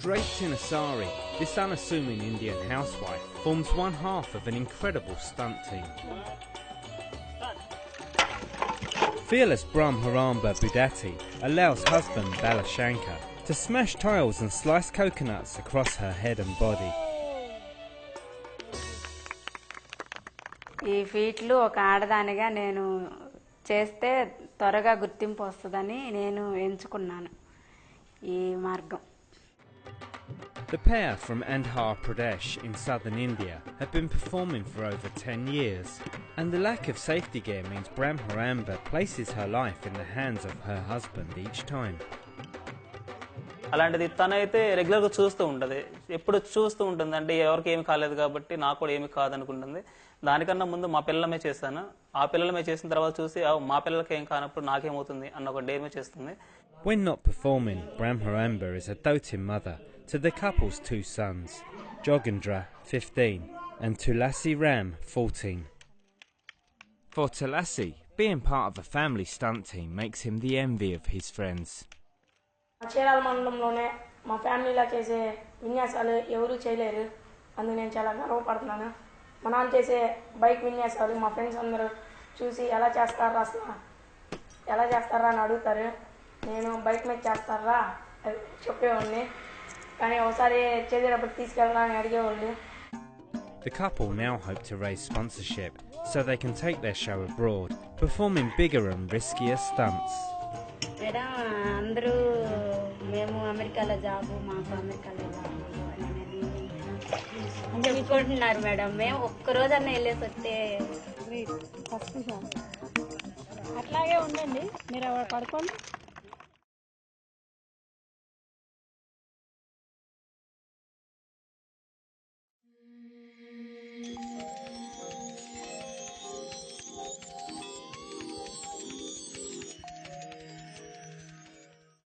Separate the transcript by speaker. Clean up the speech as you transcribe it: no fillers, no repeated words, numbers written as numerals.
Speaker 1: Draped in a sari, this unassuming Indian housewife forms one half of an incredible stunt team. Fearless Brahmaramba Budati allows husband Balashankar to smash tiles and slice coconuts across her head and body.
Speaker 2: ఈ ఫీట్లు ఒక ఆడదానిగా నేను చేస్తే త్వరగా గుర్తింపు వస్తుందని నేను ఎంచుకున్నాను ఈ మార్గం.
Speaker 1: The pair from Andhra Pradesh in southern India have been performing for over 10 years, and the lack of safety gear means Brahmaramba places her life in the hands of her husband each time.
Speaker 3: అలాంటిది తనైతే రెగ్యులర్గా చూస్తూ ఉంటుంది, ఎప్పుడు చూస్తూ ఉంటుంది. అంటే ఎవరికి ఏమి కాలేదు కాబట్టి నాకు కూడా ఏమి కాదనుకుంటుంది. దానికన్నా ముందు మా పిల్లలమే చేశాను. ఆ పిల్లలమే చేసిన తర్వాత చూసి మా పిల్లలకి ఏం కానప్పుడు నాకేమవుతుంది అన్న ఒక డేమే చేస్తుంది.
Speaker 1: When not performing, Brahmaramba is a doting mother to the couple's two sons, Jogendra, 15, and Tulasi Ram, 14. For Tulasi, being part of a family stunt team makes him the envy of his friends.
Speaker 4: Chirala మండలంలోనే మా ఫ్యామిలీలో చేసే విన్యాసాలు ఎవరూ చేయలేరు, అందుకు నేను చాలా గర్వపడుతున్నాను. మా నాన్న చేసే బైక్ విన్యాసాలు మా ఫ్రెండ్స్ అందరూ చూసి ఎలా చేస్తారా అని అడుగుతారు. నేను బైక్ మీద చేస్తారా చెప్పేవాడిని, కానీ ఒకసారి చేసేటప్పుడు తీసుకెళ్ళాలని అని అడిగేవాళ్ళు.
Speaker 1: The couple now hope to raise sponsorship so they can take their show abroad, performing bigger and riskier stunts.
Speaker 2: Madam అందరూ మేము అమెరికాలో జాబు, మాకు అమెరికాలో జాబు అని చెప్పుకుంటున్నారు మేడం. మేము ఒక్కరోజన్నా వెళ్ళేసి వస్తే
Speaker 5: అట్లాగే ఉండండి, మీరు పడుకోండి.